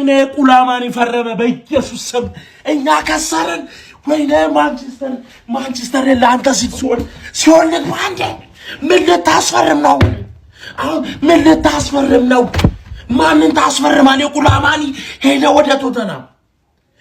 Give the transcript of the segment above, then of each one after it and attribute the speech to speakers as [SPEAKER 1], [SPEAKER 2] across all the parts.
[SPEAKER 1] ወይኔ ቁላማኒ ፈረመ በኢየሱስ ስም እኛ ከሰረን ወይኔ ማንቸስተር ለአንተ ሲሆን ለማንደ ምን ልታስፈርም ነው አሁን ምን ልታስፈርም ነው ማንን ታስፈርማለህ ቁላማኒ ሄደ ወደ ቶተናም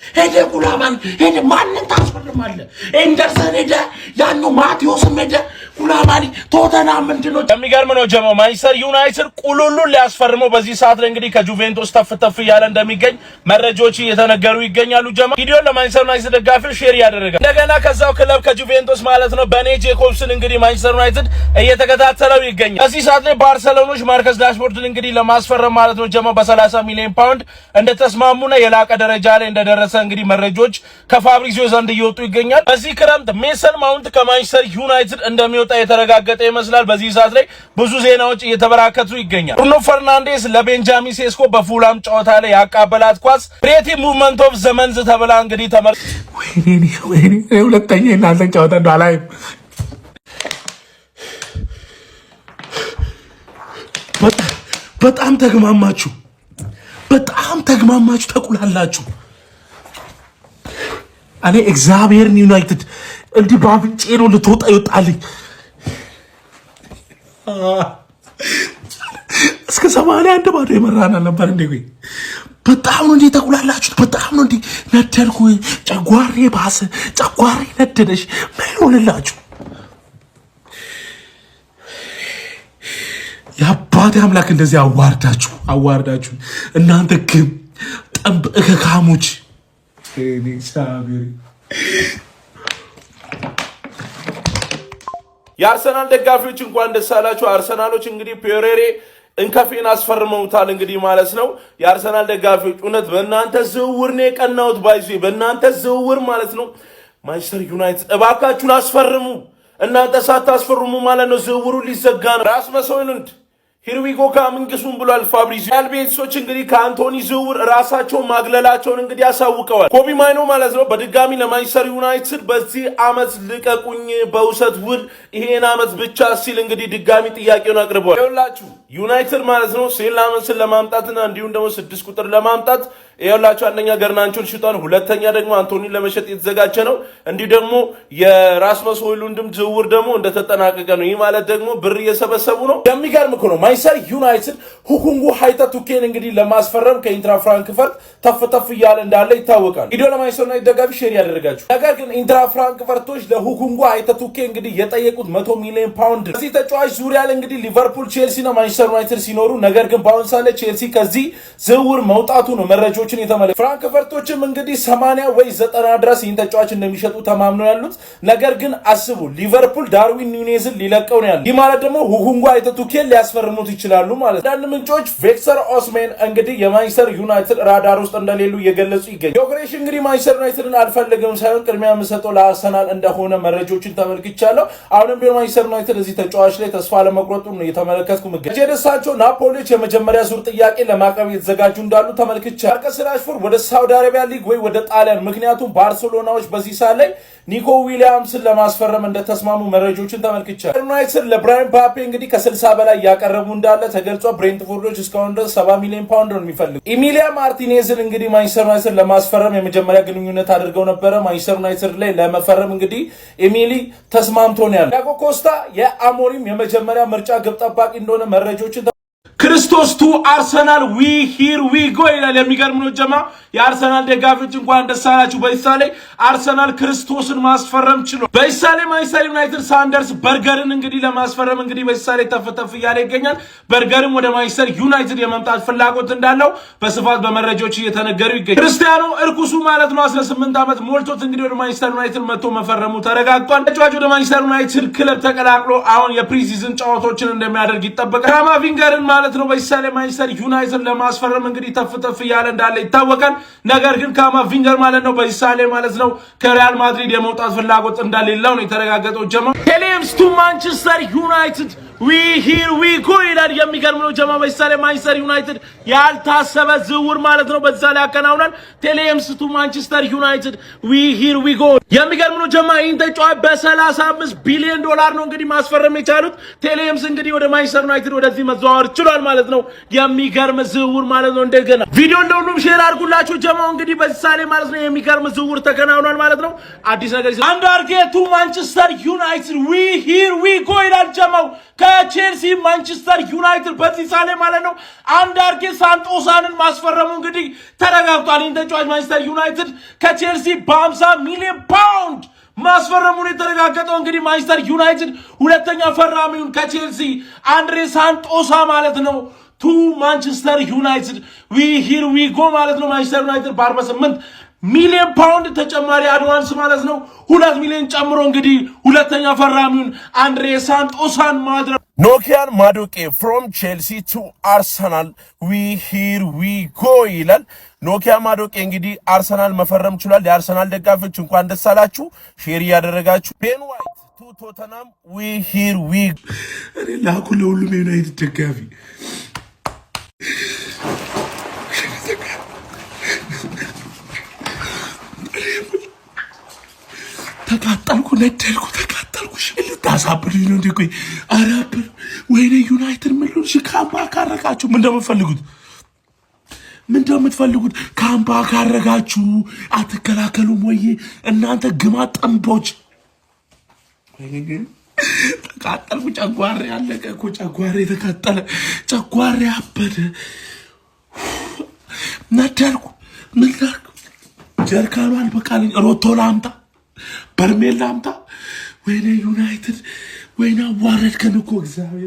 [SPEAKER 1] ሄደ ቁላማኒ ሄደ ማንን ታስፈርማለህ ኤንደርሰን ሄደ ያኑ ማቴዎስም ሄደ ቁላማኒ ቶተናም ምንድነው
[SPEAKER 2] የሚገርም ነው ጀማው ማንቸስተር ዩናይትድ ቁሉሉን ሊያስፈርመው በዚህ ሰዓት ላይ እንግዲህ ከጁቬንቱስ ተፍተፍ ያለ እንደሚገኝ መረጃዎች እየተነገሩ ይገኛሉ ጀማው ቪዲዮ ለማንቸስተር ዩናይትድ ደጋፊዎች ሼር ያደረገ እንደገና ከዛው ክለብ ከጁቬንቱስ ማለት ነው በኔ ጄኮብስን እንግዲህ ማንቸስተር ዩናይትድ እየተከታተለው ይገኛል በዚህ ሰዓት ላይ ባርሴሎናዎች ማርከስ ራሽፎርድን እንግዲህ ለማስፈረም ማለት ነው ጀማው በ30 ሚሊዮን ፓውንድ እንደተስማሙና የላቀ ደረጃ ላይ እንደደረሰ እንግዲህ መረጃዎች ከፋብሪዚዮ ዘንድ እየወጡ ይገኛል በዚህ ክረምት ሜሰን ማውንት ከማንቸስተር ዩናይትድ እንደሚወጣ የተረጋገጠ ይመስላል በዚህ ሰዓት ላይ ብዙ ዜናዎች እየተበራከቱ ይገኛል ብሩኖ ፈርናንዴስ ለቤንጃሚን ሴስኮ በፉላም ጨዋታ ላይ ያቃበላት ኳስ ፕሬቲ ሙቭመንት ኦፍ ዘመንዝ ተብላ እንግዲህ
[SPEAKER 1] ወይኔ ሁለተኛ እናንተ ጨዋታ እንዳላይ በጣም ተግማማችሁ ተቁላላችሁ እኔ እግዚአብሔርን ዩናይትድ እንዲህ ባብንጬ ነው ልትወጣ ይወጣልኝ እስከ 81 ባዶ የመራና ነበር እንዴ ወይ በጣም ነው እንዴ ተቁላላችሁ በጣም ነው እንዴ ነደርኩ ጨጓሬ ባሰ ጨጓሬ ነደደሽ ማይሆንላችሁ ያባቴ አምላክ እንደዚህ አዋርዳችሁ እናንተ ግን እከካሞች እኔ ሳቢሪ
[SPEAKER 2] የአርሰናል ደጋፊዎች እንኳን ደስ አላችሁ አርሰናሎች እንግዲህ ፒዮሬሬ እንከፌን አስፈርመውታል እንግዲህ ማለት ነው የአርሰናል ደጋፊዎች እውነት በእናንተ ዝውውር ነው የቀናውት ባይዙ በእናንተ ዝውውር ማለት ነው ማንቸስተር ዩናይትድ እባካችሁን አስፈርሙ እናንተ ሳታስፈርሙ ማለት ነው ዝውውሩ ሊዘጋ ነው ራስመስ ሆይሉንድ ሂርዊጎ ካምንግሱን ብሏል ፋብሪዚዮ አልቤትሶች እንግዲህ ከአንቶኒ ዝውውር ራሳቸው ማግለላቸውን እንግዲህ ያሳውቀዋል ኮቢ ማይኖ ማለት ነው በድጋሚ ለማንቸስተር ዩናይትድ በዚህ አመት ልቀቁኝ በውሰት ውል ይሄን አመት ብቻ ሲል እንግዲህ ድጋሚ ጥያቄውን አቅርቧል ይኸውላችሁ ዩናይትድ ማለት ነው ሴላመንስን ለማምጣትና እንዲሁም ደግሞ 6 ቁጥር ለማምጣት ይኸውላችሁ አንደኛ ገርናንቾን ሽጧን ሁለተኛ ደግሞ አንቶኒን ለመሸጥ የተዘጋጀ ነው እንዲሁ ደግሞ የራስመስ ሆይሉንድም ዝውውር ደግሞ እንደተጠናቀቀ ነው ይህ ማለት ደግሞ ብር እየሰበሰቡ ነው የሚገርም እኮ ነው ማንቸስተር ዩናይትድ ሁኩንጉ ሃይታ ቱኬን እንግዲህ ለማስፈረም ከኢንትራ ፍራንክፈርት ተፍተፍ እያለ እንዳለ ይታወቃል ቪዲዮ ለማንቸስተር ዩናይትድ ደጋፊ ሼር ያደረጋችሁ ነገር ግን ኢንትራ ፍራንክፈርቶች ለሁኩንጉ ሃይታ ቱኬ እንግዲህ የጠየቁት 100 ሚሊዮን ፓውንድ እዚህ ተጫዋች ዙሪያ ላይ እንግዲህ ሊቨርፑል ቼልሲ እና ማንቸስተር ዩናይትድ ሲኖሩ ነገር ግን በአሁን ሰዓት ላይ ቼልሲ ከዚህ ዝውውር መውጣቱ ነው መረጃዎችን የተመለከቱ ፍራንክፈርቶችም እንግዲህ 80 ወይ 90 ድረስ ይህን ተጫዋች እንደሚሸጡ ተማምነው ያሉት ነገር ግን አስቡ ሊቨርፑል ዳርዊን ኑኔዝን ሊለቀው ነው ያለው ይህ ማለት ደግሞ ሁኩንጉ ሃይታ ቱኬን ሊያስፈርሙት ይችላሉ ማለት አንዳንድ ምንጮች ቬክተር ኦስሜን እንግዲህ የማንቸስተር ዩናይትድ ራዳር ውስጥ እንደሌሉ እየገለጹ ይገኛሉ ዮክሬሽ እንግዲህ ማንቸስተር ዩናይትድን አልፈልግም ሳይሆን ቅድሚያ የምሰጠው ለአርሰናል እንደሆነ መረጃዎችን ተመልክቻለሁ አሁንም ቢሆን ማንቸስተር ዩናይትድ እዚህ ተጫዋች ላይ ተስፋ ለመቁረጡ ነው የተመለከትኩ ምገ ጀደሳቸው ናፖሊዎች የመጀመሪያ ዙር ጥያቄ ለማቅረብ የተዘጋጁ እንዳሉ ተመልክቻለሁ ማርከስ ራሽፎርድ ወደ ሳውዲ አረቢያ ሊግ ወይ ወደ ጣሊያን ምክንያቱም ባርሴሎናዎች በዚህ ሰዓት ላይ ኒኮ ዊሊያምስን ለማስፈረም እንደተስማሙ መረጃዎችን ተመልክቻለሁ ዩናይትድ ለብራያን ፓፔ እንግዲህ ከ60 በላይ ያቀረቡ እንዳለ ተገልጿል ብሬንትፎርዶች እስካሁን ድረስ 70 ሚሊዮን ፓውንድ ነው የሚፈልጉ ኢሚሊያ ማርቲኔዝን እንግዲህ ማንቸስተር ዩናይትድ ለማስፈረም የመጀመሪያ ግንኙነት አድርገው ነበር ማንቸስተር ዩናይትድ ላይ ለመፈረም እንግዲህ ኢሚሊ ተስማምቶ ነው ያለው ዲያጎ ኮስታ የአሞሪም የመጀመሪያ ምርጫ ግብ ጠባቂ እንደሆነ መረጃዎችን
[SPEAKER 1] ክርስቶስ ቱ አርሰናል ዊ ሂር ዊ ጎ ይላል የሚገርም ነው ጀማ የአርሰናል ደጋፊዎች እንኳን ደስ አላችሁ በይሳሌ አርሰናል ክርስቶስን ማስፈረም ችሏል በይሳሌ ማንቸስተር ዩናይትድ ሳንደርስ በርገርን እንግዲህ ለማስፈረም እንግዲህ በይሳሌ ተፍተፍ እያለ ይገኛል በርገርም ወደ ማንቸስተር ዩናይትድ የመምጣት ፍላጎት እንዳለው በስፋት በመረጃዎች እየተነገሩ ይገኛል ክርስቲያኖ እርኩሱ ማለት ነው 18 ዓመት ሞልቶት እንግዲህ ወደ ማንቸስተር ዩናይትድ መጥቶ መፈረሙ ተረጋግጧል ተጫዋቹ ወደ ማንቸስተር ዩናይትድ ክለብ ተቀላቅሎ አሁን የፕሪሲዝን ጨዋታዎችን እንደሚያደርግ ይጠበቃል ካማቪንገርን ማለት ነው በይሳሌ ማንቸስተር ዩናይትድ ለማስፈረም እንግዲህ ተፍተፍ እያለ እንዳለ ይታወቃል ነገር ግን ካማቪንገር ማለት ነው በይሳሌ ማለት ነው ከሪያል ማድሪድ የመውጣት ፍላጎት እንደሌለው ነው የተረጋገጠው ጀማ ሄሌምስ ቱ ማንቸስተር ዩናይትድ we here we go ይላል የሚገርም ነው ጀማ በሳሌ ማንቸስተር ዩናይትድ ያልታሰበ ዝውውር ማለት ነው በዛ ላይ አከናውናል ቴሌምስ ቱ ማንቸስተር ዩናይትድ we here we go የሚገርም ነው ጀማ ይህን ተጫዋች በ35 ቢሊዮን ዶላር ነው እንግዲህ ማስፈረም የቻሉት ቴሌምስ እንግዲህ ወደ ማንቸስተር ዩናይትድ ወደዚህ መዘዋወር ችሏል ማለት ነው የሚገርም ዝውውር ማለት ነው እንደገና ቪዲዮ እንደሁሉም ሼር አድርጉላችሁ ጀማው እንግዲህ በሳሌ ማለት ነው የሚገርም ዝውውር ተከናውኗል ማለት ነው አዲስ ነገር አንዳርጌ ቱ ማንቸስተር ዩናይትድ we here we go ይላል ጀማው ከቼልሲ ማንቸስተር ዩናይትድ በዚህ ሳሌ ማለት ነው አንዳርጌ ሳንቶሳንን ማስፈረሙ እንግዲህ ተረጋግጧል ተጫዋች ማንቸስተር ዩናይትድ ከቼልሲ በ50 ሚሊዮን ፓውንድ ማስፈረሙን የተረጋገጠው እንግዲህ ማንቸስተር ዩናይትድ ሁለተኛ ፈራሚውን ከቼልሲ አንድሬ ሳንቶሳ ማለት ነው ቱ ማንቸስተር ዩናይትድ we here we go ማለት ነው ማንቸስተር ዩናይትድ በ48 ሚሊዮን ፓውንድ ተጨማሪ አድቫንስ ማለት ነው 2 ሚሊዮን ጨምሮ እንግዲህ ሁለተኛ ፈራሚውን አንድሬ ሳንቶሳን ማድረግ
[SPEAKER 2] ኖኪያን ማዶቄ from Chelsea to Arsenal we here we go ይላል ኖኪያ ማዶቄ እንግዲህ አርሰናል መፈረም ችሏል የአርሰናል ደጋፊዎች እንኳን ደስ አላችሁ ሼር ያደረጋችሁ ቤን ዋይት to Tottenham we here we
[SPEAKER 1] ላኩ ለሁሉም ዩናይትድ ደጋፊ ተቃጠልኩ ነደልኩ ተቃጠልኩ ልታሳብዱኝ ነው እንዴ አራብር ወይኔ ዩናይትድ ምን ልሁን ካምባ ካረጋችሁ ምን እንደምትፈልጉት ካምባ ካረጋችሁ አትከላከሉም ወይ እናንተ ግማት ጠምቦች ወይኔ ተቃጠልኩ ጨጓሬ ያለቀ እኮ ጨጓሬ ተቃጠለ ጨጓሬ አበደ ነደልኩ ምን ላድርግ ጀርካኑ አልበቃልኝ ሮቶ ላምጣ በርሜል ላምጣ ወይኔ ዩናይትድ ወይኔ ዋረድከን እኮ እግዚአብሔር